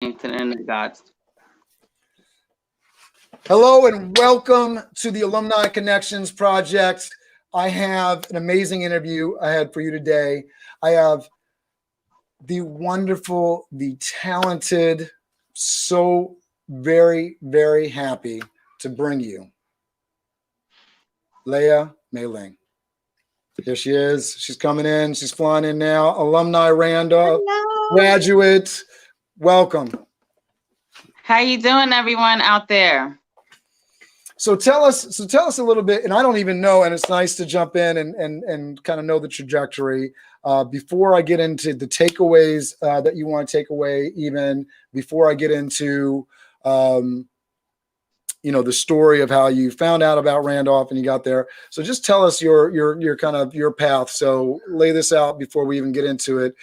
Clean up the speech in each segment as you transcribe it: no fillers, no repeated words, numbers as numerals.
To the internet gods. Hello and welcome to the Alumni Connections Project. I have an amazing interview I had for you today. I have the wonderful, the talented, so very, very happy to bring you Leigha Mai-Ling. Here she is. She's coming in. She's flying in now. Alumni Randolph, graduate. Welcome. How you doing, everyone out there? So tell us a little bit, and I don't even know, and it's nice to jump in and kind of know the trajectory before I get into the takeaways that you want to take away, even before I get into the story of how you found out about Randolph and you got there. So just tell us your kind of your path. So lay this out before we even get into it.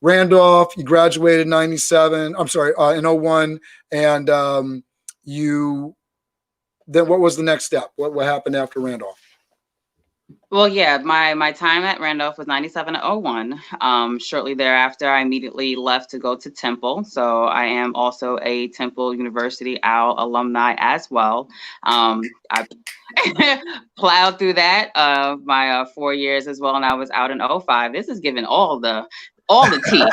Randolph, you graduated in 01, and you. Then what was the next step? What happened after Randolph? Well, yeah, my time at Randolph was 97 to 01. Shortly thereafter, I immediately left to go to Temple. So I am also a Temple University OWL alumni as well. I plowed through that my 4 years as well, and I was out in 05. This is giving all the tea.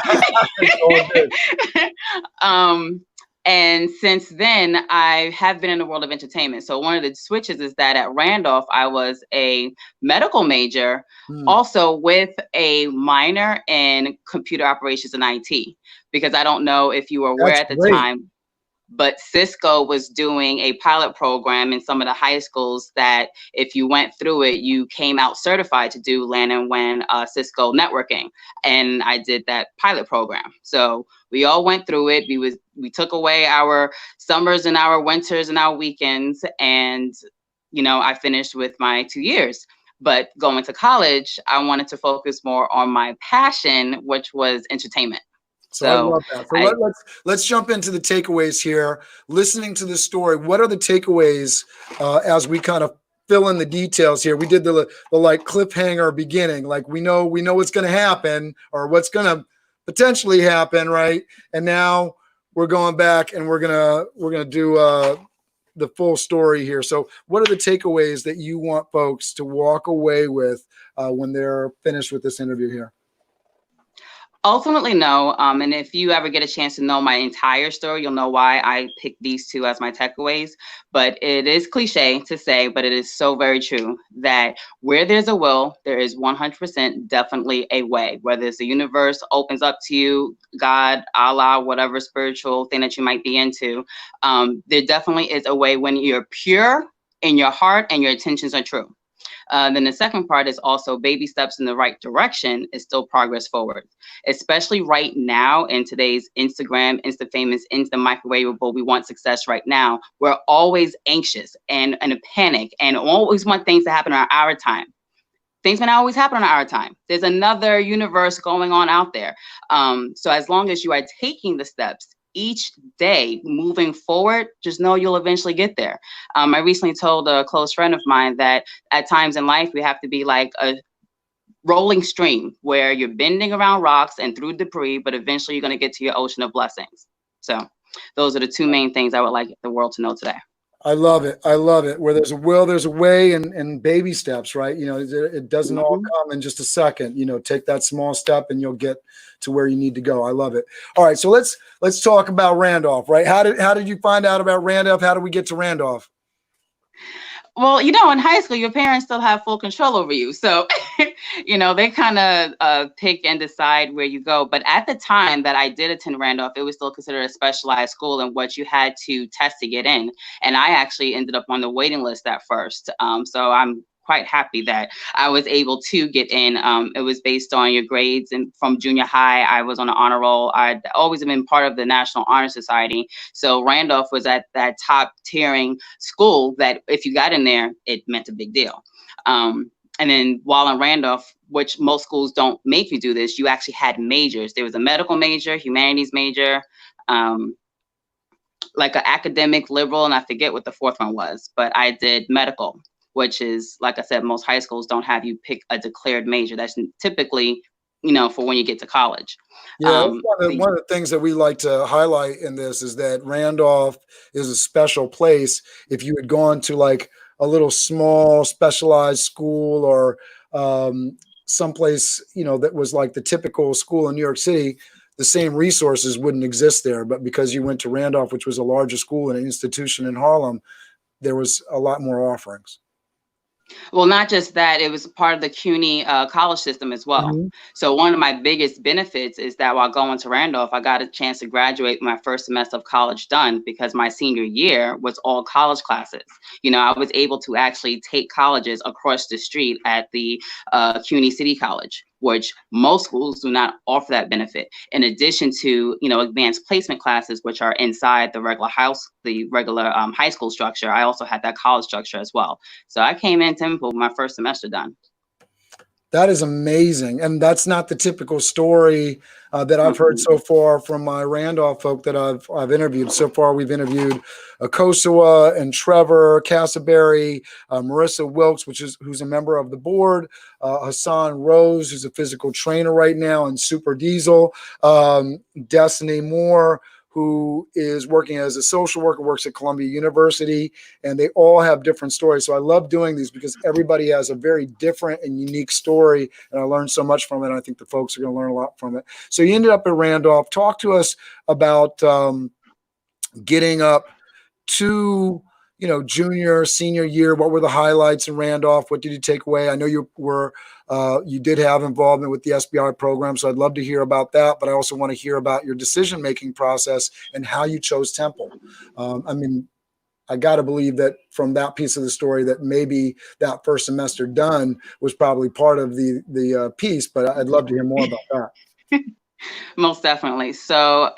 And since then, I have been in the world of entertainment. So one of the switches is that at Randolph, I was a medical major, also with a minor in computer operations and IT, because I don't know if you were aware at the time, but Cisco was doing a pilot program in some of the high schools that if you went through it, you came out certified to do LAN and WAN Cisco networking. And I did that pilot program. So we all went through it. We took away our summers and our winters and our weekends. And, I finished with my 2 years. But going to college, I wanted to focus more on my passion, which was entertainment. So I love that. So let's jump into the takeaways here. Listening to this story, what are the takeaways as we kind of fill in the details here? We did the like cliffhanger beginning, like we know what's going to happen or what's going to potentially happen, right? And now we're going back and we're gonna do the full story here. So what are the takeaways that you want folks to walk away with when they're finished with this interview here? Ultimately, no. And if you ever get a chance to know my entire story, you'll know why I picked these two as my takeaways. But it is cliche to say, but it is so very true that where there's a will, there is 100% definitely a way. Whether it's the universe opens up to you, God, Allah, whatever spiritual thing that you might be into, there definitely is a way when you're pure in your heart and your intentions are true. Then the second part is also baby steps in the right direction is still progress forward, especially right now in today's Instagram, Insta famous, Insta microwavable. We want success right now. We're always anxious and in a panic and always want things to happen on our time. Things may not always happen on our time. There's another universe going on out there. So as long as you are taking the steps each day moving forward, just know you'll eventually get there. I recently told a close friend of mine that at times in life, we have to be like a rolling stream where you're bending around rocks and through debris, but eventually you're going to get to your ocean of blessings. So those are the two main things I would like the world to know today. I love it. Where there's a will, there's a way, and baby steps, right? It doesn't all come in just a second. Take that small step and you'll get to where you need to go. I love it. All right, so let's talk about Randolph, right? How did you find out about Randolph? How did we get to Randolph? Well, in high school, your parents still have full control over you. So, they kind of pick and decide where you go. But at the time that I did attend Randolph, it was still considered a specialized school in what you had to test to get in. And I actually ended up on the waiting list at first. So I'm quite happy that I was able to get in. It was based on your grades, and from junior high, I was on an honor roll. I'd always been part of the National Honor Society. So Randolph was at that top tiering school that if you got in there, it meant a big deal. And then while in Randolph, which most schools don't make you do this, you actually had majors. There was a medical major, humanities major, like an academic liberal, and I forget what the fourth one was, but I did medical, which is, like I said, most high schools don't have you pick a declared major. That's typically for when you get to college. Yeah, that's one of the things that we like to highlight in this is that Randolph is a special place. If you had gone to like a little small specialized school or someplace, that was like the typical school in New York City, the same resources wouldn't exist there. But because you went to Randolph, which was a larger school and an institution in Harlem, there was a lot more offerings. Well, not just that, it was part of the CUNY college system as well. Mm-hmm. So one of my biggest benefits is that while going to Randolph, I got a chance to graduate my first semester of college done because my senior year was all college classes. I was able to actually take colleges across the street at the CUNY City College, which most schools do not offer that benefit. In addition to, advanced placement classes, which are inside the regular high school structure, I also had that college structure as well. So I came in Temple my first semester done. That is amazing. And that's not the typical story that I've heard so far from my Randolph folk that I've interviewed. So far, we've interviewed Akosua and Trevor Casaberry, Marissa Wilkes, who's a member of the board, Hassan Rose, who's a physical trainer right now, and Super Diesel, Destiny Moore, who is working as a social worker, works at Columbia University, and they all have different stories. So I love doing these because everybody has a very different and unique story, and I learned so much from it. And I think the folks are going to learn a lot from it. So you ended up at Randolph. Talk to us about getting up to junior, senior year. What were the highlights in Randolph? What did you take away? I know you did have involvement with the SBI program, so I'd love to hear about that. But I also want to hear about your decision-making process and how you chose Temple. I got to believe that from that piece of the story that maybe that first semester done was probably part of the piece, but I'd love to hear more about that. Most definitely. So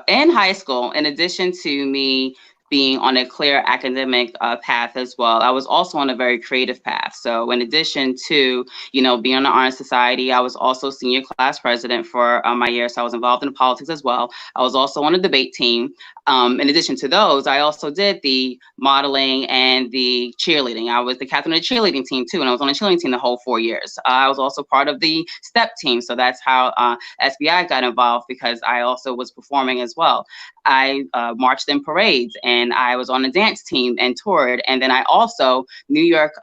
in high school, in addition to me being on a clear academic path as well, I was also on a very creative path. So in addition to, being on the Honor Society, I was also senior class president for my year. So I was involved in politics as well. I was also on a debate team. In addition to those, I also did the modeling and the cheerleading. I was the captain of the cheerleading team too, and I was on the cheerleading team the whole 4 years. I was also part of the step team. So that's how SBI got involved, because I also was performing as well. I marched in parades, and I was on a dance team and toured. And then I also, New York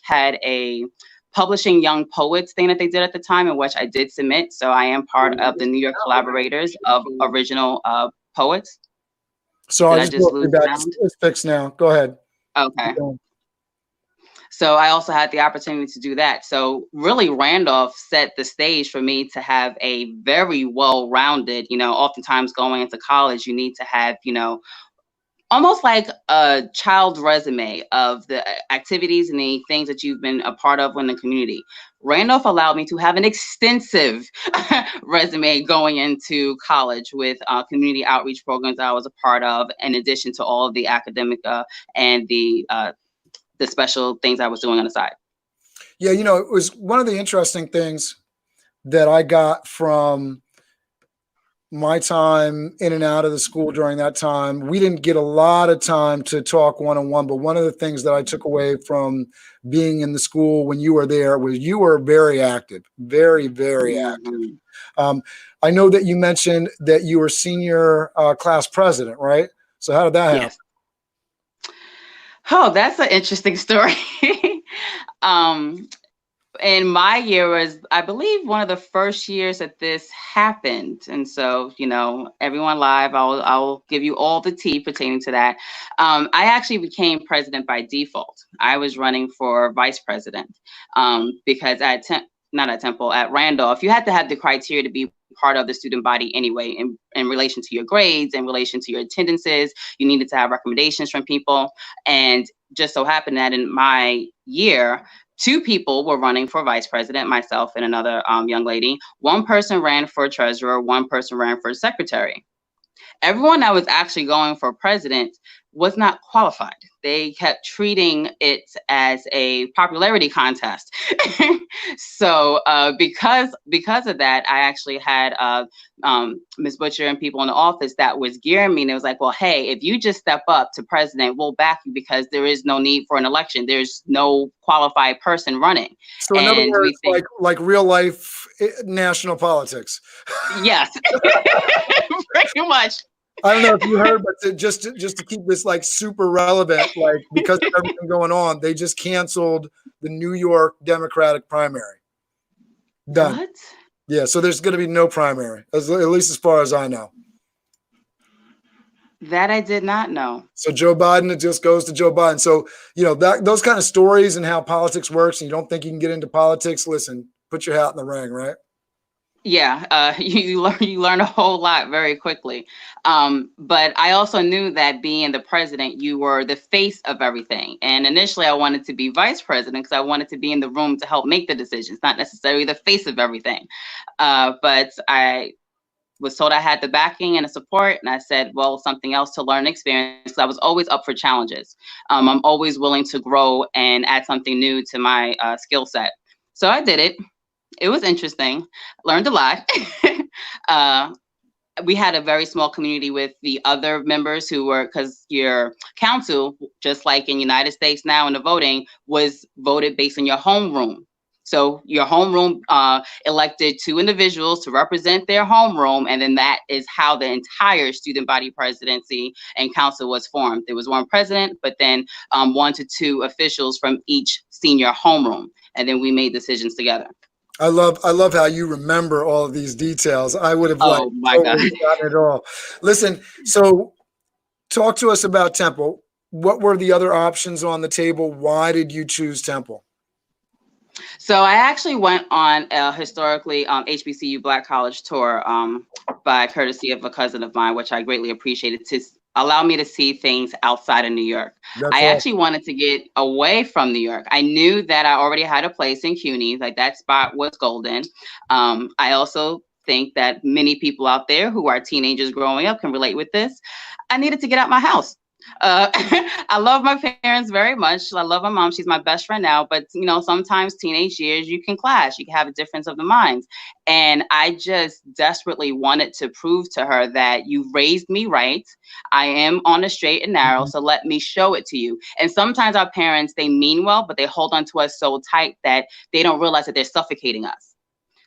had a publishing young poets thing that they did at the time, in which I did submit. So I am part of the New York collaborators of original poets. So I just lose back. It's fixed now. Go ahead. Okay. So I also had the opportunity to do that. So really Randolph set the stage for me to have a very well-rounded, oftentimes going into college, you need to have, almost like a child resume of the activities and the things that you've been a part of in the community. Randolph allowed me to have an extensive resume going into college with community outreach programs that I was a part of, in addition to all of the academic and the special things I was doing on the side. Yeah, it was one of the interesting things that I got from my time in and out of the school during that time. We didn't get a lot of time to talk one-on-one, but one of the things that I took away from being in the school when you were there was you were very active, very, very active. I know that you mentioned that you were senior class president, right? So how did that happen? Yes. Oh, that's an interesting story. And my year was, I believe, one of the first years that this happened. And so, everyone live, I'll give you all the tea pertaining to that. I actually became president by default. I was running for vice president because at Randolph, you had to have the criteria to be part of the student body anyway, in relation to your grades, in relation to your attendances. You needed to have recommendations from people. And just so happened that in my year, 2 people were running for vice president, myself and another young lady. 1 person ran for treasurer, 1 person ran for secretary. Everyone that was actually going for president was not qualified. They kept treating it as a popularity contest. So because of that, I actually had Ms. Butcher and people in the office that was gearing me, and it was like, well, hey, if you just step up to president, we'll back you because there is no need for an election. There's no qualified person running. So in other words, like real life national politics. Yes, pretty much. I don't know if you heard, but just to keep this like super relevant, like because of everything going on, they just canceled the New York Democratic primary. Done. What? Yeah, so there's going to be no primary, at least as far as I know. That I did not know. So Joe Biden, it just goes to Joe Biden. So, you know, those kind of stories and how politics works, and you don't think you can get into politics, listen, put your hat in the ring, right? Yeah, you learn a whole lot very quickly. But I also knew that being the president, you were the face of everything. And initially, I wanted to be vice president because I wanted to be in the room to help make the decisions, not necessarily the face of everything. But I was told I had the backing and the support, and I said, well, something else to learn experience. I was always up for challenges. I'm always willing to grow and add something new to my skill set. So I did it. It was interesting. Learned a lot. We had a very small community with the other members who were, because your council, just like in United States now in the voting, was voted based on your homeroom. So your homeroom elected 2 individuals to represent their homeroom, and then that is how the entire student body presidency and council was formed. There was 1 president, but then 1 to 2 officials from each senior homeroom, and then we made decisions together. I love how you remember all of these details. I would have totally forgotten it all. Listen, so talk to us about Temple. What were the other options on the table? Why did you choose Temple? So I actually went on a historically HBCU Black College tour by courtesy of a cousin of mine, which I greatly appreciated, to allow me to see things outside of New York. I actually wanted to get away from New York. I knew that I already had a place in CUNY, like that spot was golden. I also think that many people out there who are teenagers growing up can relate with this. I needed to get out my house. I love my parents very much. I love my mom. She's my best friend now. But, you know, sometimes teenage years, you can clash. You can have a difference of the minds. And I just desperately wanted to prove to her that you raised me right. I am on the straight and narrow. So let me show it to you. And sometimes our parents, they mean well, but they hold on to us so tight that they don't realize that they're suffocating us.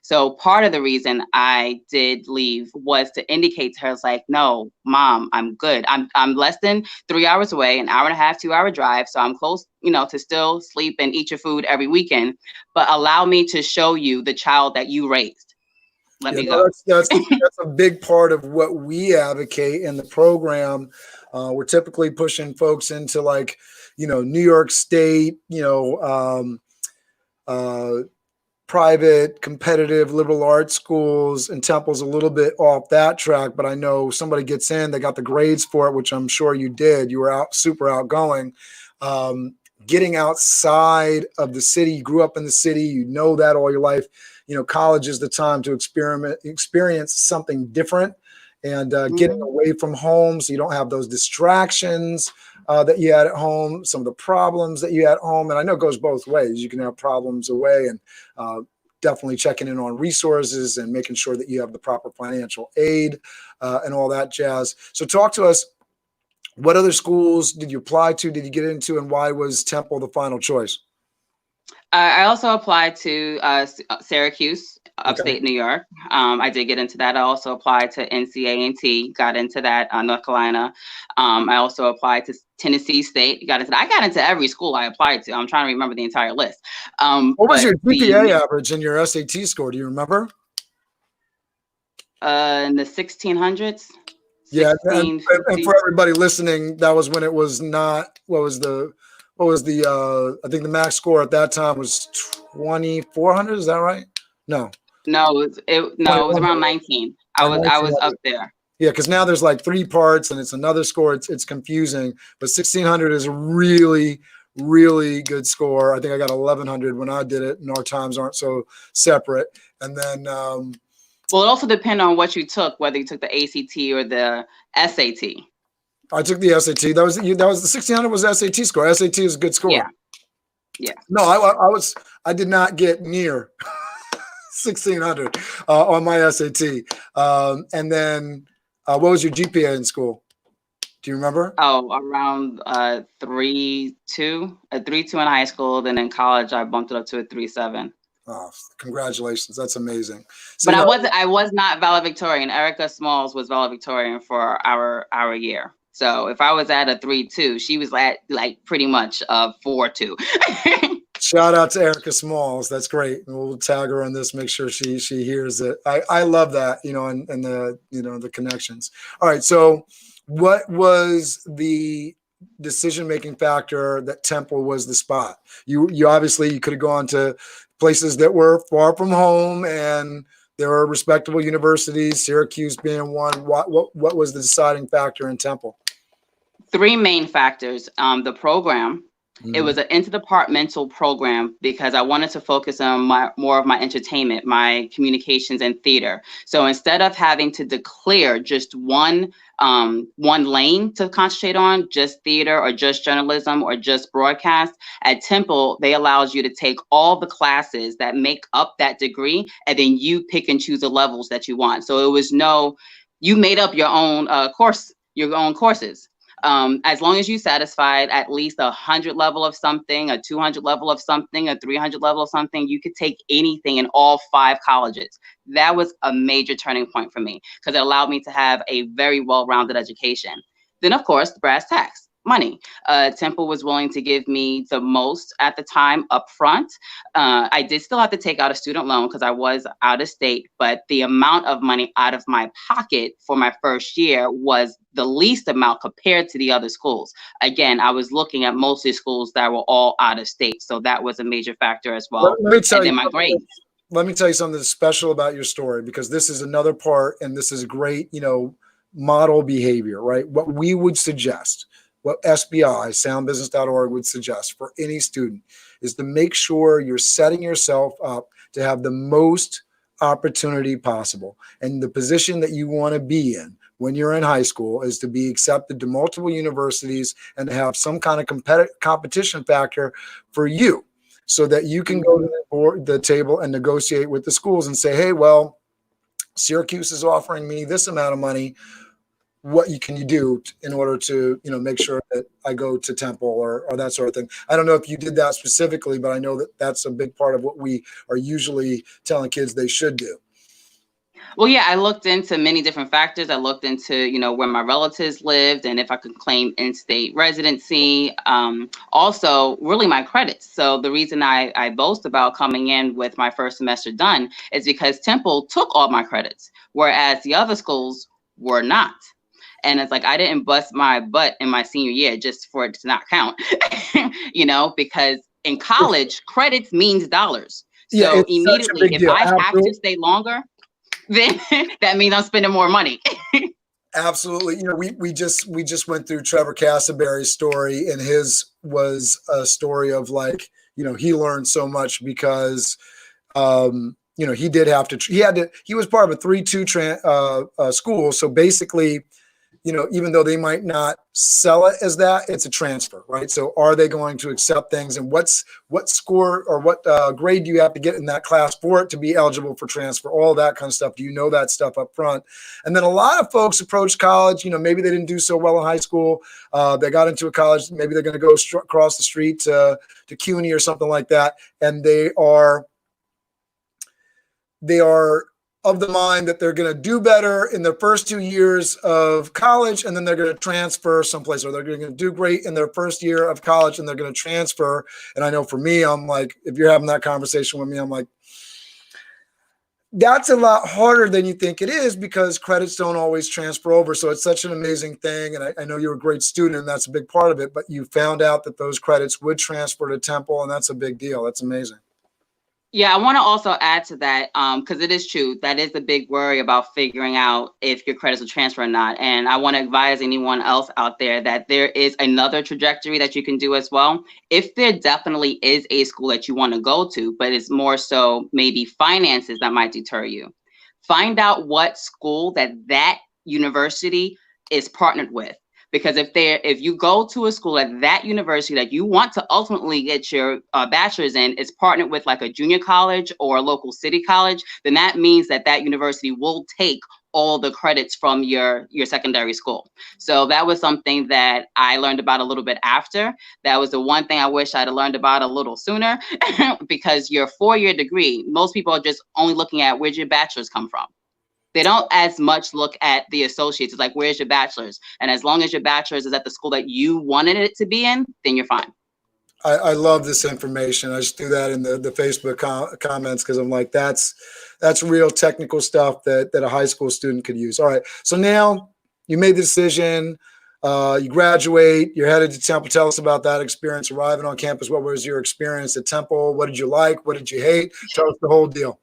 So part of the reason I did leave was to indicate to her, it's like, no, Mom, I'm good. I'm less than 3 hours away, an hour and a half, 2 hour drive. So I'm close, you know, to still sleep and eat your food every weekend, but allow me to show you the child that you raised. Let me go. That's a big part of what we advocate in the program. We're typically pushing folks into, like, you know, New York State, you know, private, competitive, liberal arts schools, and Temple's a little bit off that track, but I know somebody gets in, they got the grades for it, which I'm sure you did. You were super outgoing. Getting outside of the city, you grew up in the city, you know that all your life. You know, college is the time to experience something different, and getting away from home so you don't have those distractions that you had at home, some of the problems that you had at home. And I know it goes both ways. You can have problems away, and definitely checking in on resources and making sure that you have the proper financial aid and all that jazz. So talk to us. What other schools did you apply to? Did you get into, and why was Temple the final choice? I also applied to Syracuse, upstate New York. I did get into that. I also applied to NCA&T, got into that, North Carolina. I also applied to Tennessee State, got into that. I got into every school I applied to. I'm trying to remember the entire list. What was your GPA average and your SAT score? Do you remember? In the 1600s. Yeah, and for everybody listening, that was when it was not, what was the I think the max score at that time was 2,400. Is that right? No, it was around 19. I was up there. Yeah, because now there's like 3 parts and it's another score. It's confusing, but 1,600 is a really, really good score. I think I got 1,100 when I did it, and our times aren't so separate. And then, well, it also depends on what you took, whether you took the ACT or the SAT. I took the SAT. That was the 1600 was the SAT score. SAT is a good score. Yeah. No, I did not get near 1600 on my SAT. And then what was your GPA in school? Do you remember? Oh, around 3.2, a 3.2 in high school. Then in college, I bumped it up to a 3.7. Oh, congratulations. That's amazing. So, But I was not valedictorian. Erica Smalls was valedictorian for our year. So if I was at a 3.2, she was at like pretty much a 4.2. shout out to Erica Smalls. That's great. And we'll tag her on this, make sure she hears it. I love that, and the, the connections. All right. So what was the decision-making factor that Temple was the spot? You obviously you could have gone to places that were far from home, and there were respectable universities, Syracuse being one. What was the deciding factor in Temple? Three main factors. The program. It was an interdepartmental program because I wanted to focus on more of my entertainment, my communications and theater. So instead of having to declare just one lane to concentrate on, just theater or just journalism or just broadcast, at Temple, they allows you to take all the classes that make up that degree, and then you pick and choose the levels that you want. So it was you made up your own courses. As long as you satisfied at least 100 level of something, a 200 level of something, a 300 level of something, you could take anything in all 5 colleges. That was a major turning point for me because it allowed me to have a very well-rounded education. Then, of course, the brass tacks. Money. Temple was willing to give me the most at the time upfront. I did still have to take out a student loan because I was out of state, but the amount of money out of my pocket for my first year was the least amount compared to the other schools. Again, I was looking at mostly schools that were all out of state, so that was a major factor as well. Let me tell you, my grades. Let me tell you something special about your story, because this is another part, and this is great, model behavior, right? What we would suggest, what SBI, soundbusiness.org, would suggest for any student is to make sure you're setting yourself up to have the most opportunity possible. And the position that you want to be in when you're in high school is to be accepted to multiple universities and to have some kind of competition factor for you, so that you can go to the table and negotiate with the schools and say, hey, well, Syracuse is offering me this amount of money. What can you do in order to, make sure that I go to Temple or that sort of thing? I don't know if you did that specifically, but I know that that's a big part of what we are usually telling kids they should do. Well, yeah, I looked into many different factors. I looked into, where my relatives lived and if I could claim in-state residency. Also, really my credits. So the reason I boast about coming in with my first semester done is because Temple took all my credits, whereas the other schools were not. And it's like, I didn't bust my butt in my senior year just for it to not count, because in college, credits means dollars. So immediately, if I have to stay longer, then that means I'm spending more money. Absolutely. We just went through Trevor Castleberry's story, and his was a story of he learned so much because, he did have to, he was part of a 3-2 school. So basically, even though they might not sell it as that, it's a transfer, right? So are they going to accept things, and what score or what grade do you have to get in that class for it to be eligible for transfer? All that kind of stuff. Do you know that stuff up front? And then a lot of folks approach college, maybe they didn't do so well in high school. They got into a college, maybe they're going to go across the street to CUNY or something like that. And they are of the mind that they're going to do better in their first 2 years of college, and then they're going to transfer someplace, or they're going to do great in their first year of college and they're going to transfer. And I know for me, I'm like, if you're having that conversation with me, I'm like, that's a lot harder than you think it is, because credits don't always transfer over. So it's such an amazing thing. And I know you're a great student, and that's a big part of it, but you found out that those credits would transfer to Temple, and that's a big deal. That's amazing. Yeah, I want to also add to that, because it is true. That is the big worry about figuring out if your credits will transfer or not. And I want to advise anyone else out there that there is another trajectory that you can do as well. If there definitely is a school that you want to go to, but it's more so maybe finances that might deter you, find out what school that university is partnered with. Because if you go to a school at that university that you want to ultimately get your bachelor's in, is partnered with like a junior college or a local city college, then that means that that university will take all the credits from your secondary school. So that was something that I learned about a little bit after. That was the one thing I wish I'd have learned about a little sooner, because your 4-year degree, most people are just only looking at where'd your bachelor's come from. They don't as much look at the associates. It's like, where's your bachelor's? And as long as your bachelor's is at the school that you wanted it to be in, then you're fine. I love this information. I just threw that in the Facebook comments because I'm like, that's real technical stuff that a high school student could use. All right. So now you made the decision. You graduate. You're headed to Temple. Tell us about that experience arriving on campus. What was your experience at Temple? What did you like? What did you hate? Tell us the whole deal.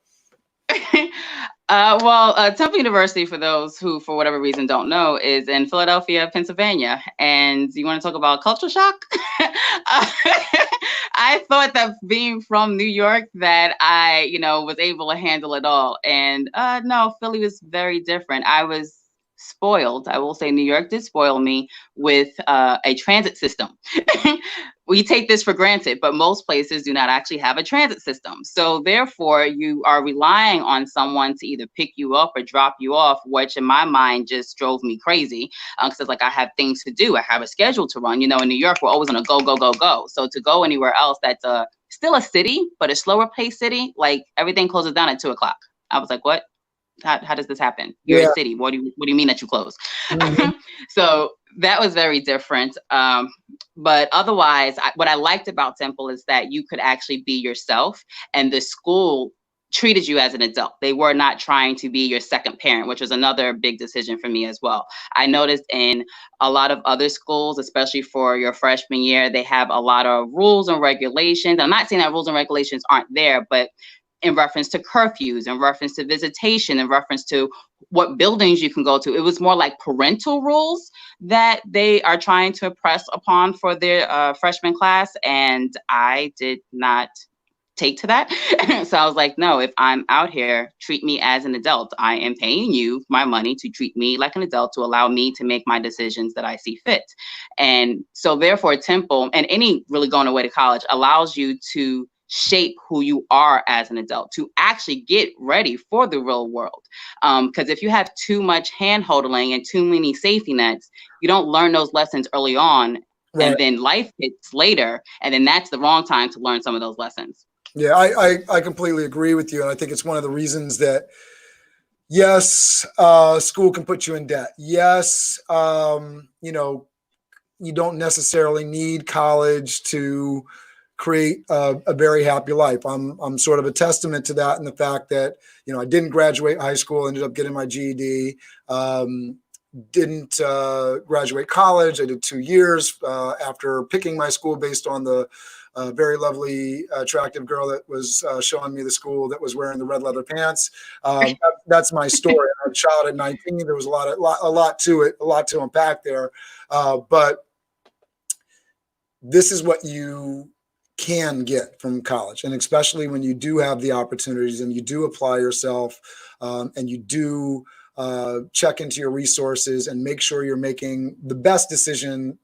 Temple University, for those who, for whatever reason, don't know, is in Philadelphia, Pennsylvania. And you want to talk about culture shock? I thought that being from New York that I, was able to handle it all. And no, Philly was very different. I was spoiled. I will say New York did spoil me with a transit system. We take this for granted, but most places do not actually have a transit system. So therefore, you are relying on someone to either pick you up or drop you off, which in my mind just drove me crazy. Because it's like, I have things to do. I have a schedule to run. In New York, we're always on a go, go, go, go. So to go anywhere else that's still a city, but a slower paced city, like everything closes down at 2:00. I was like, what? How does this happen? You're a city. What do you mean that you close? Mm-hmm. So that was very different. But otherwise, what I liked about Temple is that you could actually be yourself, and the school treated you as an adult. They were not trying to be your second parent, which was another big decision for me as well. I noticed in a lot of other schools, especially for your freshman year, they have a lot of rules and regulations. I'm not saying that rules and regulations aren't there, but in reference to curfews, in reference to visitation, in reference to what buildings you can go to. It was more like parental rules that they are trying to impress upon for their freshman class. And I did not take to that. So I was like, no, if I'm out here, treat me as an adult. I am paying you my money to treat me like an adult, to allow me to make my decisions that I see fit. And so therefore, Temple, and any really going away to college, allows you to shape who you are as an adult, to actually get ready for the real world. Because if you have too much hand holding and too many safety nets, you don't learn those lessons early on. Right. And then life hits later. And then that's the wrong time to learn some of those lessons. Yeah, I completely agree with you. And I think it's one of the reasons that, yes, school can put you in debt. Yes, you don't necessarily need college to create a very happy life. I'm sort of a testament to that, in the fact that, I didn't graduate high school, ended up getting my GED, didn't graduate college. I did 2 years after picking my school based on the very lovely, attractive girl that was showing me the school that was wearing the red leather pants. That's my story. I had a child at 19. There was a lot to it, a lot to unpack there. But this is what you can get from college. And especially when you do have the opportunities and you do apply yourself, and you do check into your resources and make sure you're making the best decision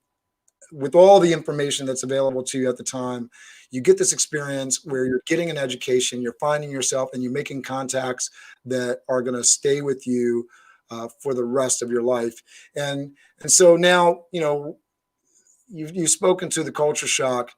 with all the information that's available to you at the time. You get this experience where you're getting an education, you're finding yourself, and you're making contacts that are going to stay with you for the rest of your life. And so now, you've spoken to the culture shock.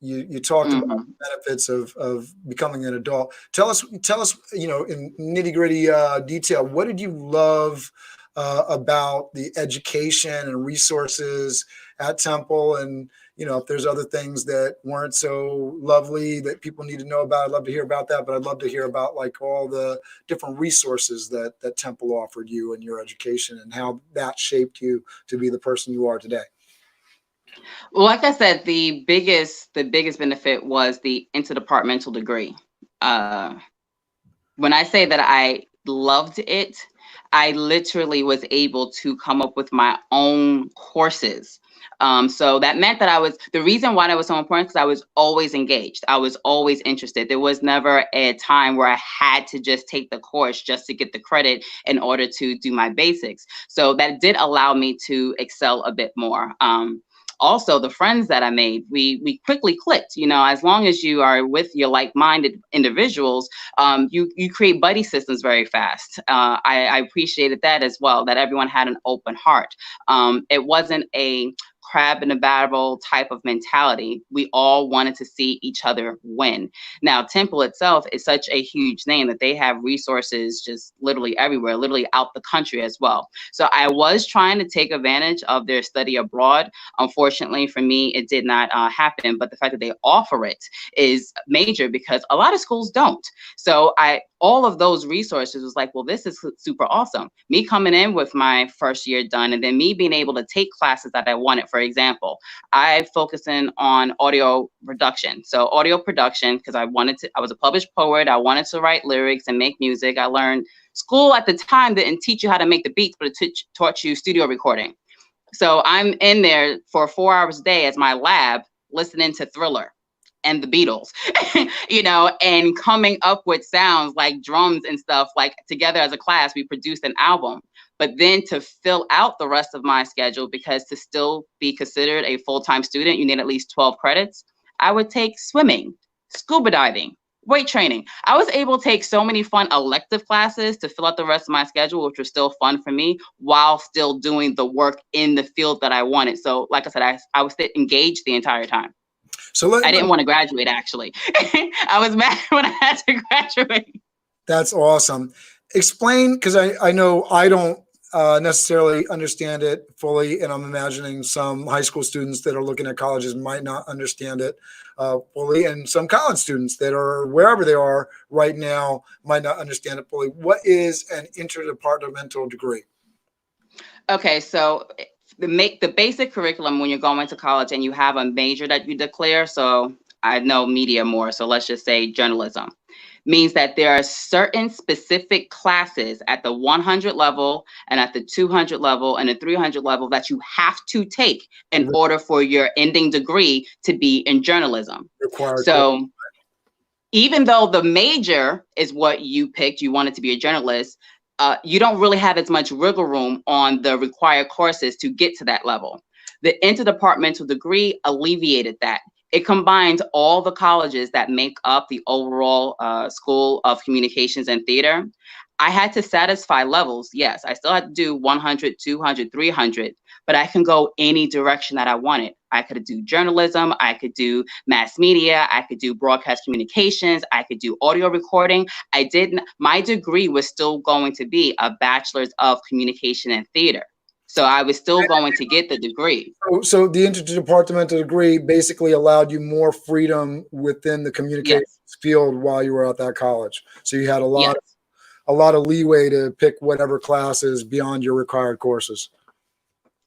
You talked about the benefits of becoming an adult. Tell us, in nitty-gritty detail, what did you love about the education and resources at Temple? And, if there's other things that weren't so lovely that people need to know about, I'd love to hear about that. But I'd love to hear about all the different resources that Temple offered you in your education, and how that shaped you to be the person you are today. Well, like I said, the biggest benefit was the interdepartmental degree. When I say that I loved it, I literally was able to come up with my own courses So that meant that the reason why that was so important, because I was always engaged. I was always interested. There was never a time where I had to just take the course just to get the credit in order to do my basics. So that did allow me to excel a bit more. Also, the friends that I made, we quickly clicked. As long as you are with your like-minded individuals, you create buddy systems very fast. I appreciated that as well, that everyone had an open heart. It wasn't a crab in a barrel type of mentality. We all wanted to see each other win. Now, Temple itself is such a huge name that they have resources just literally everywhere, literally out the country as well. So I was trying to take advantage of their study abroad. Unfortunately for me, it did not happen, but the fact that they offer it is major because a lot of schools don't. So all of those resources was like, well, this is super awesome. Me coming in with my first year done, and then me being able to take classes that I wanted. For example, I focused in on audio production. So audio production, because I was a published poet. I wanted to write lyrics and make music. I learned school at the time didn't teach you how to make the beats, but it taught you studio recording. So I'm in there for 4 hours a day as my lab, listening to Thriller and the Beatles, and coming up with sounds like drums and stuff. Like together as a class, we produced an album. But then to fill out the rest of my schedule, because to still be considered a full-time student, you need at least 12 credits. I would take swimming, scuba diving, weight training. I was able to take so many fun elective classes to fill out the rest of my schedule, which was still fun for me, while still doing the work in the field that I wanted. So like I said, I was engaged the entire time. So I didn't want to graduate, actually. I was mad when I had to graduate. That's awesome. Explain, because I know I don't necessarily understand it fully, and I'm imagining some high school students that are looking at colleges might not understand it fully, and some college students that are wherever they are right now might not understand it fully. What is an interdepartmental degree? Okay, so the basic curriculum when you're going to college and you have a major that you declare, so I know media more, so let's just say journalism, means that there are certain specific classes at the 100 level and at the 200 level and the 300 level that you have to take in order for your ending degree to be in journalism. So even though the major is what you picked, you wanted to be a journalist, you don't really have as much wiggle room on the required courses to get to that level. The interdepartmental degree alleviated that. It combines all the colleges that make up the overall School of Communications and Theater. I had to satisfy levels. Yes, I still had to do 100, 200, 300, but I can go any direction that I wanted. I could do journalism, I could do mass media, I could do broadcast communications, I could do audio recording. My degree was still going to be a bachelor's of communication and theater. So I was still going to get the degree. So the interdepartmental degree basically allowed you more freedom within the communications field while you were at that college. So you had a lot of leeway to pick whatever classes beyond your required courses.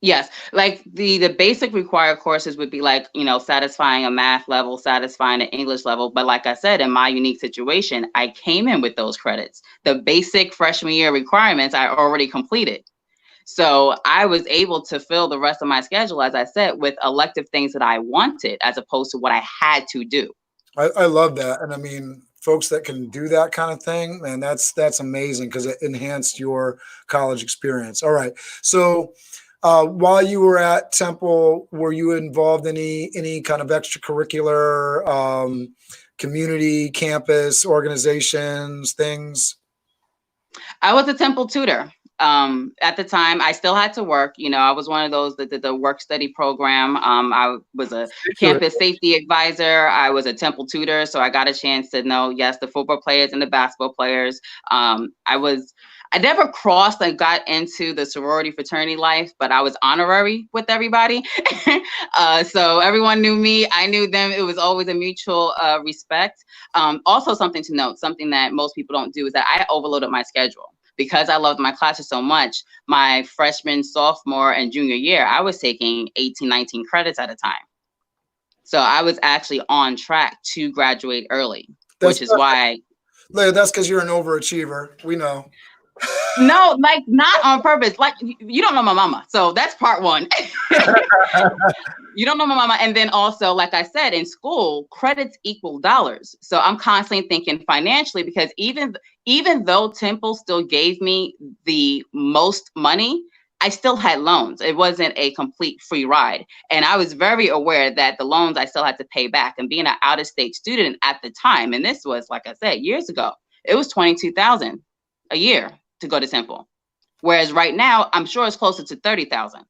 Yes, like the basic required courses would be like, satisfying a math level, satisfying an English level. But like I said, in my unique situation, I came in with those credits. The basic freshman year requirements I already completed. So I was able to fill the rest of my schedule, as I said, with elective things that I wanted as opposed to what I had to do. I love that. And I mean, folks that can do that kind of thing, man, that's amazing because it enhanced your college experience. All right. So while you were at Temple, were you involved in any kind of extracurricular community, campus, organizations, things? I was a Temple tutor. At the time, I still had to work. I was one of those that did the work study program. I was a campus safety advisor. I was a Temple tutor, so I got a chance to know, yes, the football players and the basketball players. I never crossed and got into the sorority fraternity life, but I was honorary with everybody. So everyone knew me. I knew them. It was always a mutual respect. Also, something to note, something that most people don't do, is that I overloaded my schedule. Because I loved my classes so much, my freshman, sophomore, and junior year, I was taking 18, 19 credits at a time. So I was actually on track to graduate early, which is why. Leigha, that's because you're an overachiever. We know. No, like not on purpose. Like you don't know my mama. So that's part one. You don't know my mama. And then also, like I said, in school, credits equal dollars. So I'm constantly thinking financially, because even though Temple still gave me the most money, I still had loans. It wasn't a complete free ride. And I was very aware that the loans I still had to pay back. And being an out-of-state student at the time, and this was, like I said, years ago, it was $22,000 a year to go to Temple. Whereas right now, I'm sure it's closer to 30,000.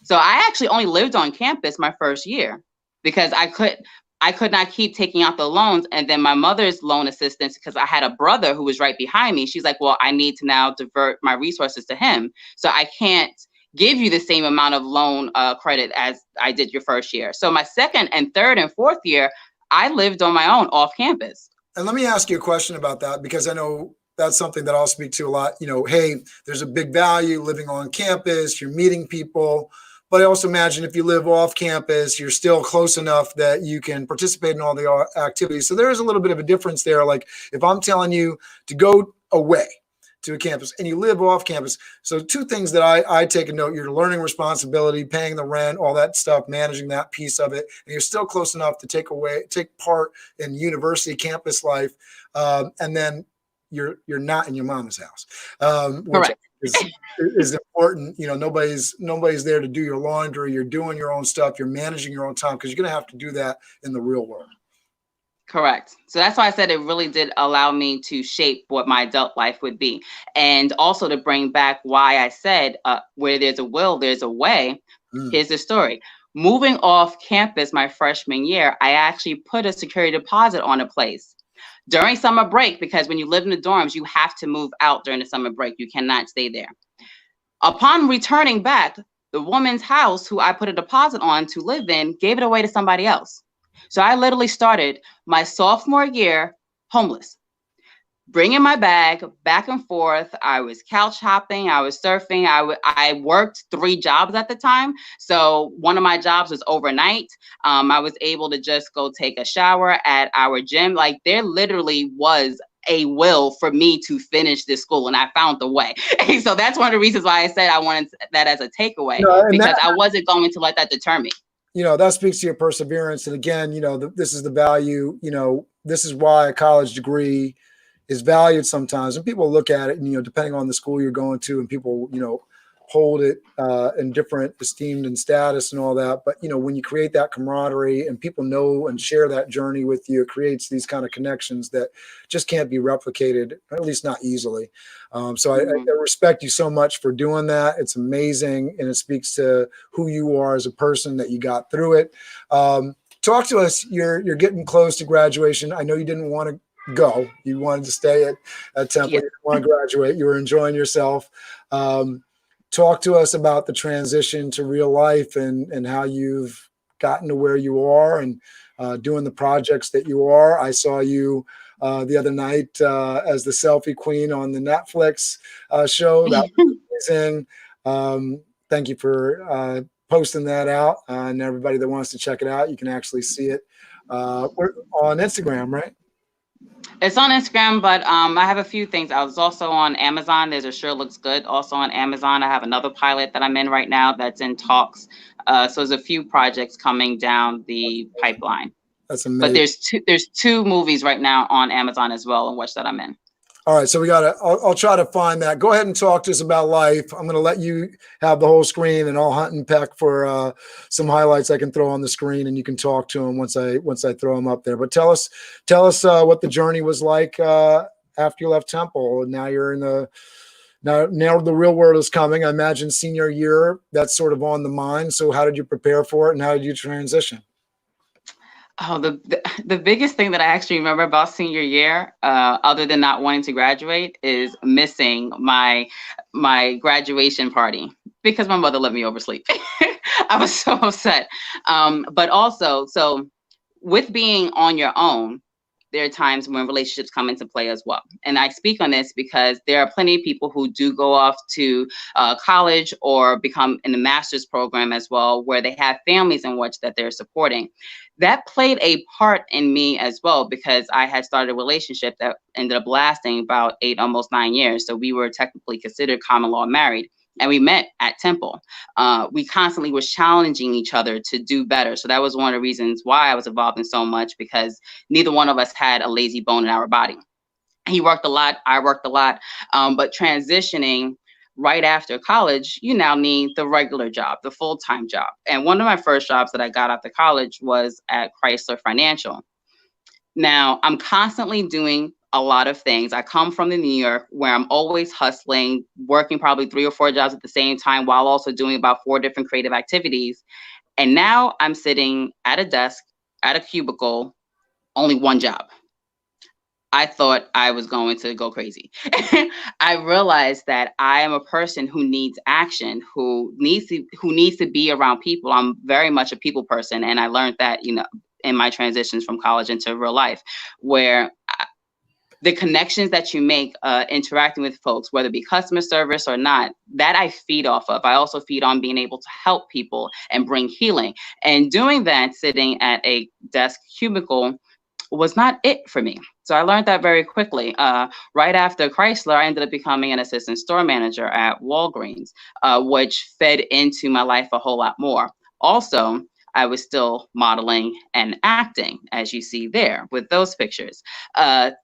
So I actually only lived on campus my first year because I could not keep taking out the loans. And then my mother's loan assistance, because I had a brother who was right behind me, she's like, well, I need to now divert my resources to him. So I can't give you the same amount of loan credit as I did your first year. So my second and third and fourth year, I lived on my own off campus. And let me ask you a question about that, because I know that's something that I'll speak to a lot. You know, hey, there's a big value living on campus, you're meeting people. But I also imagine if you live off campus, you're still close enough that you can participate in all the activities. So there is a little bit of a difference there. Like if I'm telling you to go away to a campus and you live off campus. So two things that I take a note: your learning responsibility, paying the rent, all that stuff, managing that piece of it. And you're still close enough to take part in university campus life. And then you're not in your mama's house. Correct. Is important. You know, nobody's there to do your laundry. You're doing your own stuff. You're managing your own time, because you're going to have to do that in the real world. Correct. So that's why I said it really did allow me to shape what my adult life would be. And also to bring back why I said where there's a will, there's a way. Here's the story. Moving off campus my freshman year, I actually put a security deposit on a place during summer break, because when you live in the dorms, you have to move out during the summer break. You cannot stay there. Upon returning back, the woman's house who I put a deposit on to live in gave it away to somebody else. So I literally started my sophomore year homeless, bringing my bag back and forth. I was couch hopping. I was surfing. I worked 3 jobs at the time. So one of my jobs was overnight. I was able to just go take a shower at our gym. Like there literally was a will for me to finish this school, and I found the way. So that's one of the reasons why I said I wanted that as a takeaway, because I wasn't going to let that deter me. You know, that speaks to your perseverance. And again, you know, this is the value, you know, this is why a college degree is valued sometimes. And people look at it, and, you know, depending on the school you're going to, and people, you know, hold it in different esteemed and status and all that. But, you know, when you create that camaraderie and people know and share that journey with you, it creates these kind of connections that just can't be replicated, at least not easily. So I respect you so much for doing that. It's amazing. And it speaks to who you are as a person, that you got through it. Talk to us. You're getting close to graduation. I know you didn't want to go. You wanted to stay at Temple. You didn't want to graduate. You were enjoying yourself. Talk to us about the transition to real life and how you've gotten to where you are and doing the projects that you are. I saw you the other night as the selfie queen on the Netflix show. That was amazing. Thank you for posting that out. And everybody that wants to check it out, you can actually see it on Instagram, right? It's on Instagram, but I have a few things. I was also on Amazon. There's a Sure Looks Good also on Amazon. I have another pilot that I'm in right now that's in talks. So there's a few projects coming down the pipeline. That's amazing. But there's 2 movies right now on Amazon as well, in which that I'm in. All right, so I'll try to find that. Go ahead and talk to us about life. I'm going to let you have the whole screen, and I'll hunt and peck for some highlights I can throw on the screen, and you can talk to them once I throw them up there. But tell us what the journey was like after you left Temple, and now you're in now the real world is coming. I imagine senior year, that's sort of on the mind. So how did you prepare for it, and how did you transition? Oh, the biggest thing that I actually remember about senior year, other than not wanting to graduate, is missing my graduation party because my mother let me oversleep. I was so upset. But also, so with being on your own, there are times when relationships come into play as well. And I speak on this because there are plenty of people who do go off to college or become in the master's program as well, where they have families in which that they're supporting. That played a part in me as well, because I had started a relationship that ended up lasting about 8, almost 9 years. So we were technically considered common law married. And we met at Temple. We constantly was challenging each other to do better. So that was one of the reasons why I was involved in so much, because neither one of us had a lazy bone in our body. He worked a lot, I worked a lot, but transitioning right after college, you now need the regular job, the full-time job. And one of my first jobs that I got after college was at Chrysler Financial. Now, I'm constantly doing a lot of things. I come from the New York, where I'm always hustling, working probably 3 or 4 jobs at the same time, while also doing about 4 different creative activities. And now I'm sitting at a desk, at a cubicle, only one job. I thought I was going to go crazy. I realized that I am a person who needs action, who needs to be around people. I'm very much a people person, and I learned that, in my transitions from college into real life, where the connections that you make interacting with folks, whether it be customer service or not, that I feed off of. I also feed on being able to help people and bring healing. And doing that, sitting at a desk cubicle, was not it for me. So I learned that very quickly. Right after Chrysler, I ended up becoming an assistant store manager at Walgreens, which fed into my life a whole lot more. Also, I was still modeling and acting, as you see there with those pictures.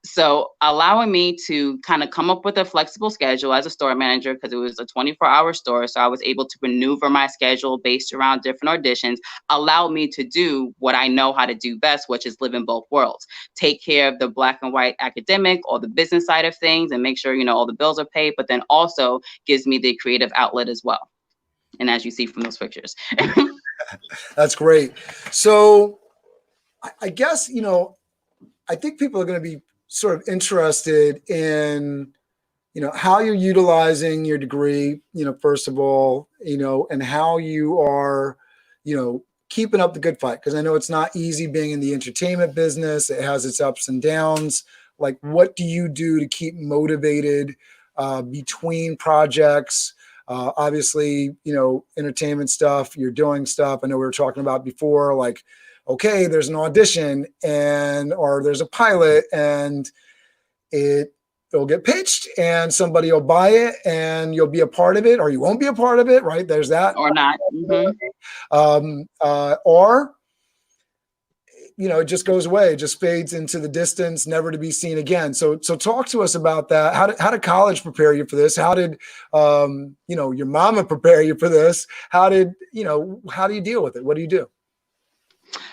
So allowing me to kind of come up with a flexible schedule as a store manager, because it was a 24-hour store. So I was able to maneuver my schedule based around different auditions, allowed me to do what I know how to do best, which is live in both worlds. Take care of the black and white academic or the business side of things and make sure, all the bills are paid, but then also gives me the creative outlet as well. And as you see from those pictures. That's great. So I guess, I think people are going to be sort of interested in, how you're utilizing your degree, first of all, and how you are, keeping up the good fight. Because I know it's not easy being in the entertainment business. It has its ups and downs. Like, what do you do to keep motivated between projects? Obviously, entertainment stuff, you're doing stuff. I know we were talking about before, like, okay, there's an audition or there's a pilot and it'll get pitched and somebody will buy it and you'll be a part of it, or you won't be a part of it, right? There's that. Or not. Mm-hmm. Or it just goes away, it just fades into the distance, never to be seen again. So talk to us about that. How did college prepare you for this? How did, your mama prepare you for this? How do you deal with it? What do you do?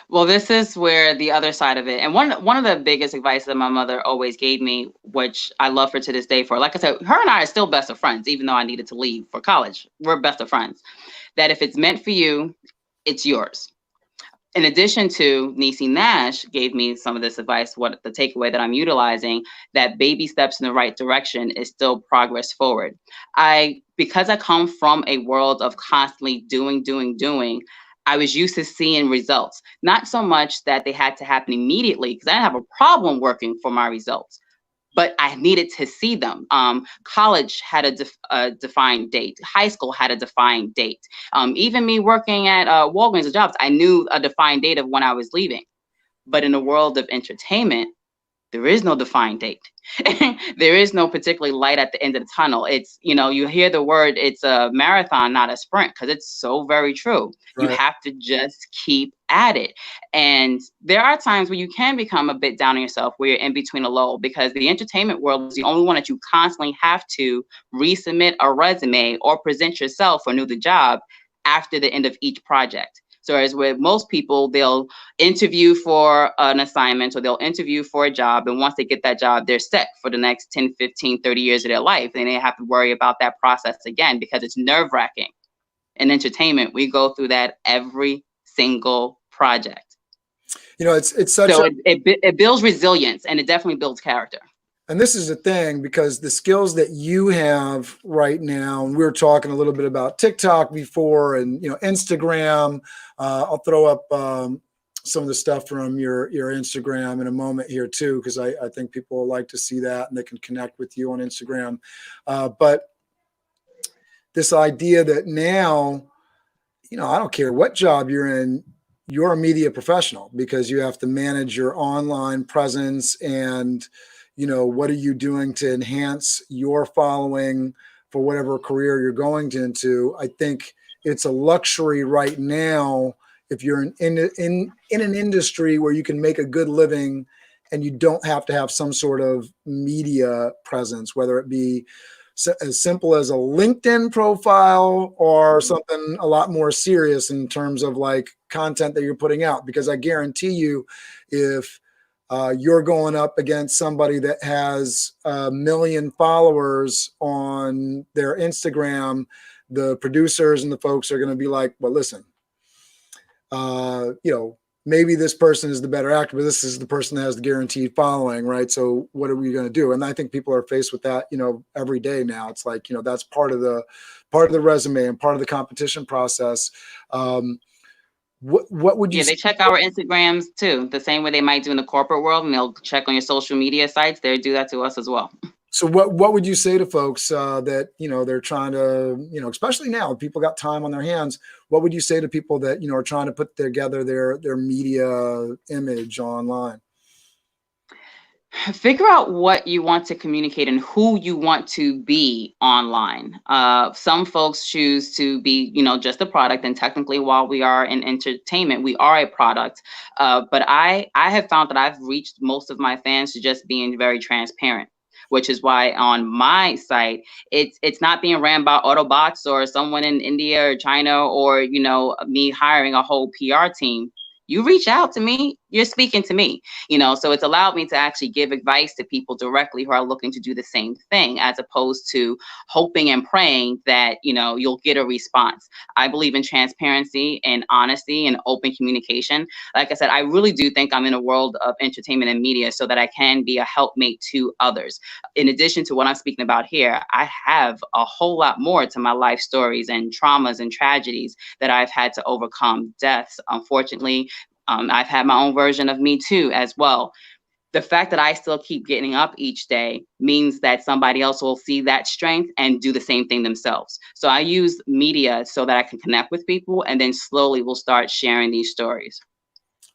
Well, this is where the other side of it, and one of the biggest advice that my mother always gave me, which I love her to this day for, like I said, her and I are still best of friends, even though I needed to leave for college. We're best of friends. That if it's meant for you, it's yours. In addition to, Niecy Nash gave me some of this advice, what the takeaway that I'm utilizing, that baby steps in the right direction is still progress forward. Because I come from a world of constantly doing, I was used to seeing results. Not so much that they had to happen immediately, because I didn't have a problem working for my results, but I needed to see them. College had a defined date. High school had a defined date. Even me working at Walgreens jobs, I knew a defined date of when I was leaving. But in the world of entertainment, there is no defined date. There is no particularly light at the end of the tunnel. It's, you hear the word, it's a marathon, not a sprint, because it's so very true. Right. You have to just keep at it. And there are times where you can become a bit down on yourself, where you're in between a lull, because the entertainment world is the only one that you constantly have to resubmit a resume or present yourself for the job after the end of each project. So as with most people, they'll interview for an assignment or they'll interview for a job. And once they get that job, they're set for the next 10, 15, 30 years of their life. And they have to worry about that process again, because it's nerve-wracking. In entertainment, we go through that every single project. It's such it builds resilience, and it definitely builds character. And this is the thing, because the skills that you have right now, and we were talking a little bit about TikTok before and, Instagram, I'll throw up some of the stuff from your Instagram in a moment here too, because I think people will like to see that and they can connect with you on Instagram. But this idea that now, I don't care what job you're in, you're a media professional because you have to manage your online presence and, what are you doing to enhance your following for whatever career you're going into. I think it's a luxury right now if you're in an industry where you can make a good living and you don't have to have some sort of media presence, whether it be as simple as a LinkedIn profile or something a lot more serious in terms of like content that you're putting out. Because I guarantee you, if you're going up against somebody that has 1 million followers on their Instagram, the producers and the folks are going to be like, well, listen, maybe this person is the better actor, but this is the person that has the guaranteed following, right? So what are we going to do? And I think people are faced with that, every day now. It's like, that's part of the resume and part of the competition process. What would you say? They check our Instagrams too, the same way they might do in the corporate world, and they'll check on your social media sites. They do that to us as well. So what would you say to folks that, they're trying to, especially now people got time on their hands, what would you say to people that, are trying to put together their media image online? Figure out what you want to communicate and who you want to be online. Some folks choose to be, just a product. And technically, while we are in entertainment, we are a product. But I have found that I've reached most of my fans to just being very transparent, which is why on my site, it's not being ran by Autobots or someone in India or China or, me hiring a whole PR team. You reach out to me, you're speaking to me, so it's allowed me to actually give advice to people directly who are looking to do the same thing, as opposed to hoping and praying that, you'll get a response. I believe in transparency and honesty and open communication. Like I said, I really do think I'm in a world of entertainment and media so that I can be a helpmate to others. In addition to what I'm speaking about here, I have a whole lot more to my life stories and traumas and tragedies that I've had to overcome, deaths, unfortunately. I've had my own version of Me Too as well. The fact that I still keep getting up each day means that somebody else will see that strength and do the same thing themselves. So I use media so that I can connect with people, and then slowly we'll start sharing these stories.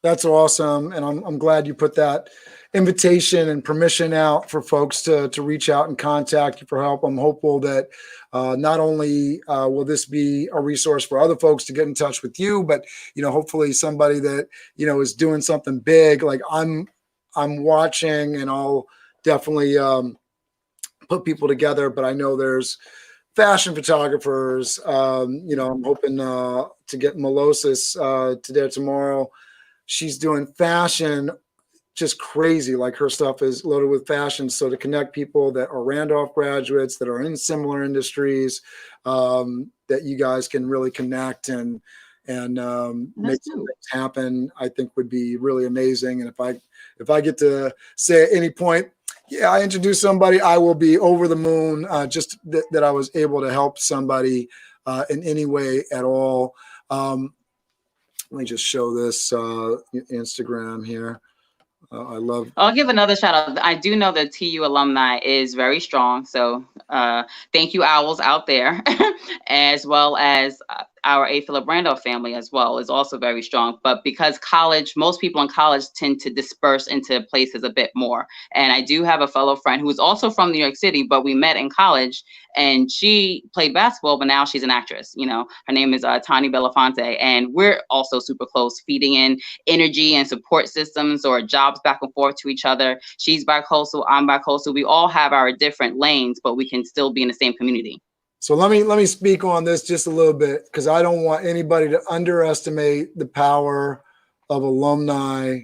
That's awesome. And I'm glad you put that invitation and permission out for folks to reach out and contact you for help. I'm hopeful that not only will this be a resource for other folks to get in touch with you, but, hopefully somebody that, is doing something big. Like I'm watching, and I'll definitely put people together, but I know there's fashion photographers. I'm hoping to get Melosis today or tomorrow. She's doing fashion just crazy. Like her stuff is loaded with fashion. So to connect people that are Randolph graduates that are in similar industries, that you guys can really connect and make some things happen, I think would be really amazing. And if I get to say at any point, yeah, I introduce somebody, I will be over the moon, just that I was able to help somebody in any way at all. Let me just show this Instagram here. I'll give another shout out. I do know that TU alumni is very strong. So thank you, owls out there, as well as our A. Philip Randolph family as well is also very strong. But because most people in college tend to disperse into places a bit more. And I do have a fellow friend who is also from New York City, but we met in college, and she played basketball, but now she's an actress. Her name is Tani Belafonte, and we're also super close, feeding in energy and support systems or jobs back and forth to each other. She's bi-coastal, I'm bi-coastal. We all have our different lanes, but we can still be in the same community. So let me speak on this just a little bit, because I don't want anybody to underestimate the power of alumni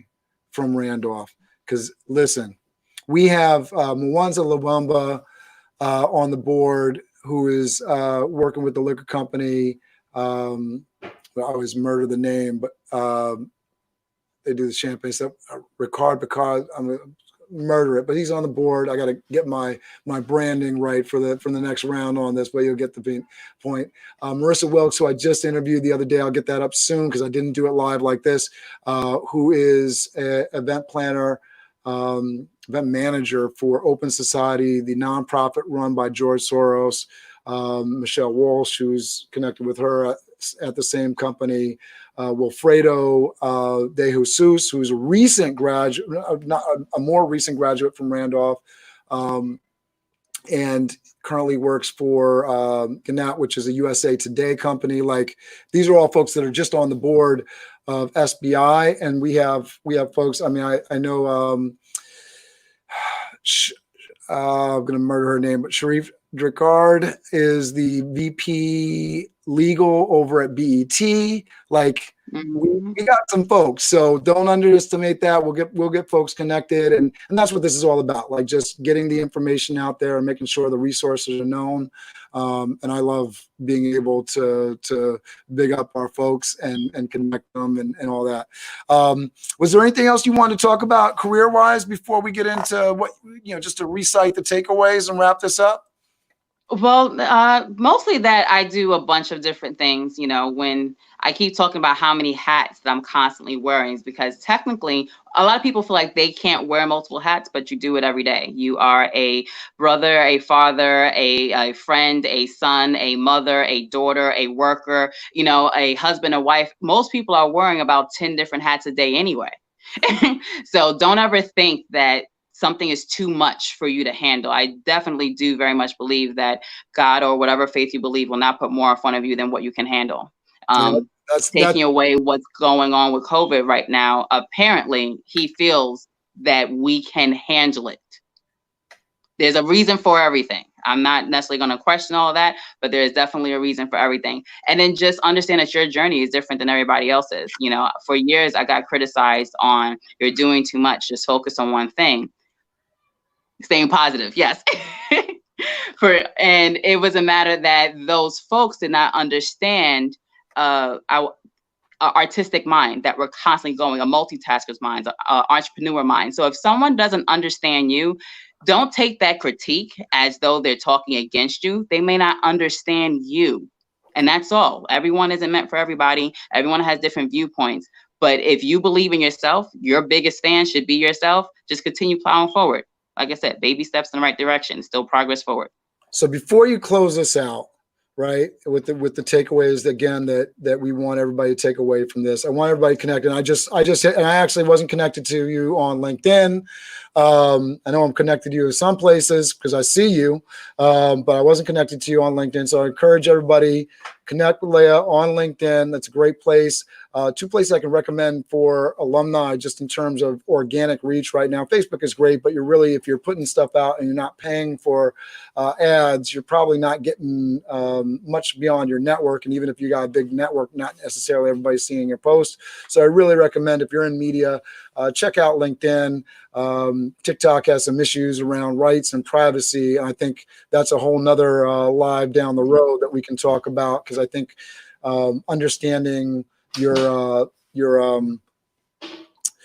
from Randolph. Because listen, we have Mwanza Lawamba on the board, who is working with the liquor company. I always murder the name, but they do the champagne stuff. Ricard, murder it, but he's on the board. I got to get my branding right for the next round on this, but you'll get the point. Marissa Wilkes, who I just interviewed the other day, I'll get that up soon because I didn't do it live like this, who is an event planner, event manager for Open Society, the nonprofit run by George Soros. Michelle Walsh, who's connected with her at the same company. Wilfredo De Jesus, who's a recent graduate, not a more recent graduate from Randolph, and currently works for Gannett, which is a USA Today company. Like, these are all folks that are just on the board of SBI, and we have folks. I mean, I know. I'm going to murder her name, but Sharif Dricard is the VP legal over at BET. Like, we got some folks, so don't underestimate that. We'll get folks connected, and that's what this is all about. Like, just getting the information out there and making sure the resources are known. And I love being able to big up our folks and connect them and all that. Was there anything else you wanted to talk about career-wise before we get into what, just to recite the takeaways and wrap this up? Well, mostly that I do a bunch of different things. When I keep talking about how many hats that I'm constantly wearing, is because technically a lot of people feel like they can't wear multiple hats, but you do it every day. You are a brother, a father, a friend, a son, a mother, a daughter, a worker, a husband, a wife. Most people are wearing about 10 different hats a day anyway. So don't ever think that something is too much for you to handle. I definitely do very much believe that God, or whatever faith you believe, will not put more in front of you than what you can handle. Taking away what's going on with COVID right now, apparently he feels that we can handle it. There's a reason for everything. I'm not necessarily going to question all of that, but there is definitely a reason for everything. And then just understand that your journey is different than everybody else's. For years I got criticized on, you're doing too much, just focus on one thing. Staying positive, yes. And it was a matter that those folks did not understand our artistic mind, that we're constantly going, a multitasker's mind, entrepreneur mind. So if someone doesn't understand you, don't take that critique as though they're talking against you. They may not understand you. And that's all. Everyone isn't meant for everybody. Everyone has different viewpoints. But if you believe in yourself, your biggest fan should be yourself. Just continue plowing forward. Like I said, baby steps in the right direction, still progress forward. So before you close this out, right, with the takeaways again that we want everybody to take away from this, I want everybody connected. And I actually wasn't connected to you on LinkedIn. I know I'm connected to you in some places because I see you, but I wasn't connected to you on LinkedIn. So I encourage everybody, connect with Leigha on LinkedIn. That's a great place. Two places I can recommend for alumni, just in terms of organic reach right now. Facebook is great, but if you're putting stuff out and you're not paying for ads, you're probably not getting much beyond your network. And even if you got a big network, not necessarily everybody's seeing your post. So I really recommend, if you're in media, check out LinkedIn. TikTok has some issues around rights and privacy. And I think that's a whole nother live down the road that we can talk about, because I think understanding your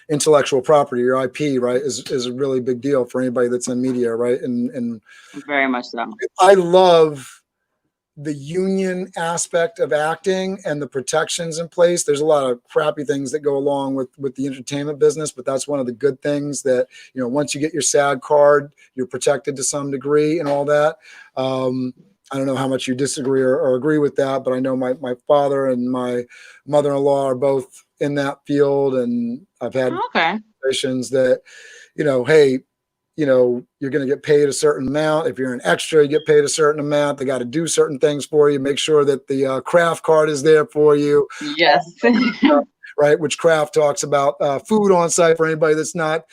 intellectual property, your IP, right, is a really big deal for anybody that's in media, right? And very much so. I love the union aspect of acting and the protections in place. There's a lot of crappy things that go along with the entertainment business, but that's one of the good things, that, once you get your SAG card, you're protected to some degree and all that. I don't know how much you disagree or agree with that, but I know my father and my mother-in-law are both in that field, and I've had conversations that, hey, you're going to get paid a certain amount. If you're an extra, you get paid a certain amount. They got to do certain things for you. Make sure that the craft card is there for you. Yes. Right, which craft talks about food on site for anybody that's not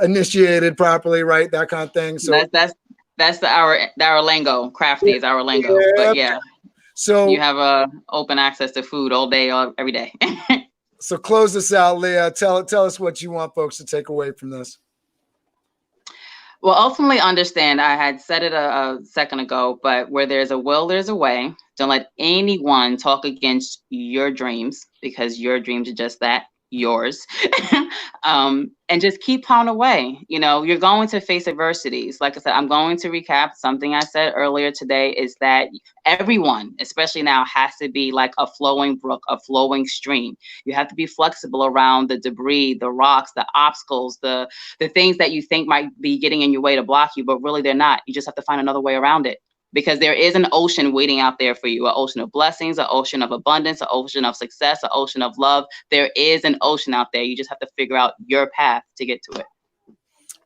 initiated properly, right? That kind of thing. So that's our lingo. Crafty is our lingo. Yeah. But yeah, so you have open access to food all day, every day. So close this out, Leigha. Tell us what you want folks to take away from this. Well, ultimately, understand, I had said it a second ago, but where there's a will, there's a way. Don't let anyone talk against your dreams, because your dreams are just that. yours. And just keep plowing away. You know, you're going to face adversities. Like I said, I'm going to recap something I said earlier today is that everyone, especially now, has to be like a flowing brook, a flowing stream. You have to be flexible around the debris, the rocks, the obstacles, the things that you think might be getting in your way to block you, but really they're not. You just have to find another way around it. Because there is an ocean waiting out there for you, an ocean of blessings, an ocean of abundance, an ocean of success, an ocean of love. There is an ocean out there. You just have to figure out your path to get to it.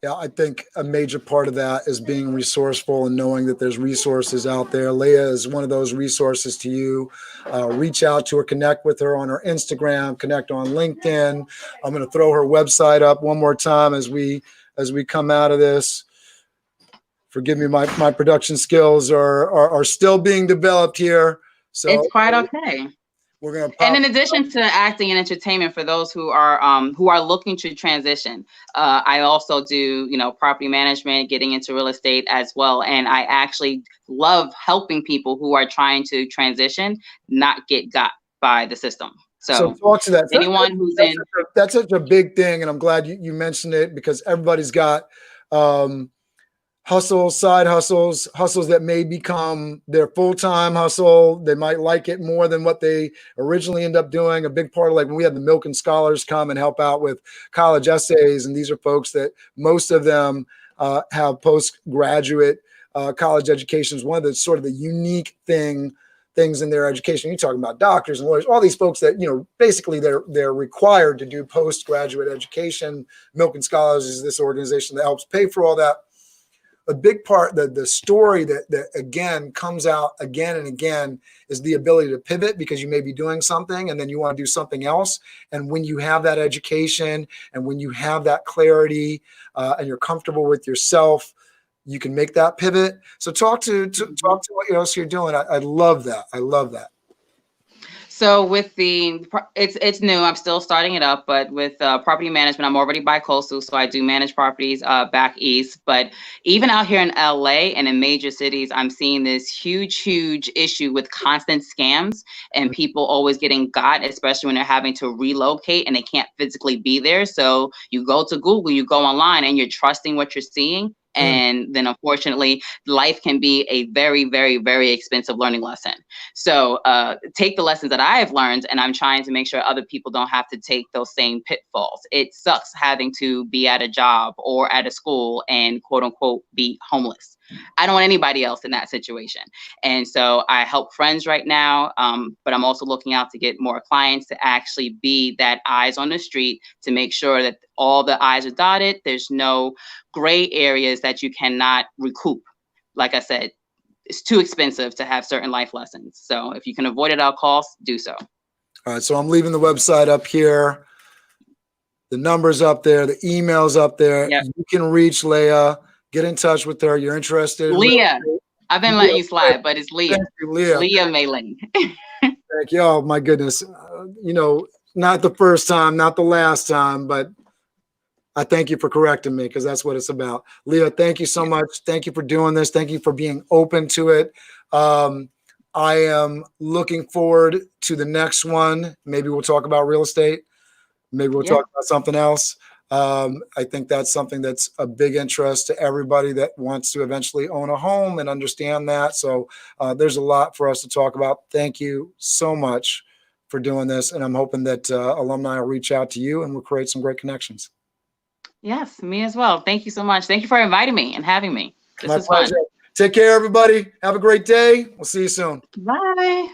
Yeah, I think a major part of that is being resourceful and knowing that there's resources out there. Leigha is one of those resources to you. Reach out to her, connect with her on her Instagram, connect on LinkedIn. I'm going to throw her website up one more time as we come out of this. Forgive me, my production skills are still being developed here. So it's quite okay. We're gonna and in addition to acting and entertainment, for those who are looking to transition, I also do, you know, property management, getting into real estate as well. And I actually love helping people who are trying to transition, not get got by the system. So talk to that. Anyone who's in that's such a big thing, and I'm glad you mentioned it, because everybody's got hustles, side hustles that may become their full-time hustle. They might like it more than what they originally end up doing. A big part of, like, when we had the Milken Scholars come and help out with college essays, and these are folks that most of them have postgraduate college educations. One of the sort of the unique things in their education. You're talking about doctors and lawyers, all these folks that, you know, basically they're required to do postgraduate education. Milken Scholars is this organization that helps pay for all that. A big part, the story that again comes out again and again, is the ability to pivot, because you may be doing something and then you want to do something else. And when you have that education and when you have that clarity and you're comfortable with yourself, you can make that pivot. So talk to what else you're doing. I love that. I love that. So with it's new. I'm still starting it up, but with property management, I'm already bi-coastal, so I do manage properties back east. But even out here in LA and in major cities, I'm seeing this huge issue with constant scams and people always getting got, especially when they're having to relocate and they can't physically be there. So you go to Google, you go online, and you're trusting what you're seeing. And then unfortunately, life can be a very, very, very expensive learning lesson. So take the lessons that I've learned, and I'm trying to make sure other people don't have to take those same pitfalls. It sucks having to be at a job or at a school and quote unquote be homeless. I don't want anybody else in that situation. And so I help friends right now, but I'm also looking out to get more clients to actually be that eyes on the street to make sure that all the I's are dotted. There's no gray areas that you cannot recoup. Like I said, it's too expensive to have certain life lessons. So if you can avoid it at all costs, do so. All right. So I'm leaving the website up here. The number's up there. The email's up there. Yep. You can reach Leigha. Get in touch with her. You're interested. Leigha. I've been letting you slide, but it's Leigha. Thank you, Leigha. Leigha Mai-Ling. Thank you. Oh, my goodness. You know, not the first time, not the last time, but I thank you for correcting me, because that's what it's about. Leigha, thank you so much. Thank you for doing this. Thank you for being open to it. I am looking forward to the next one. Maybe we'll talk about real estate. Maybe we'll talk about something else. I think that's something that's a big interest to everybody that wants to eventually own a home and understand that. So there's a lot for us to talk about. Thank you so much for doing this. And I'm hoping that Alumni will reach out to you and we'll create some great connections. Yes, me as well. Thank you so much. Thank you for inviting me and having me. This My was pleasure. fun. Take care, everybody. Have a great day. We'll see you soon. Bye.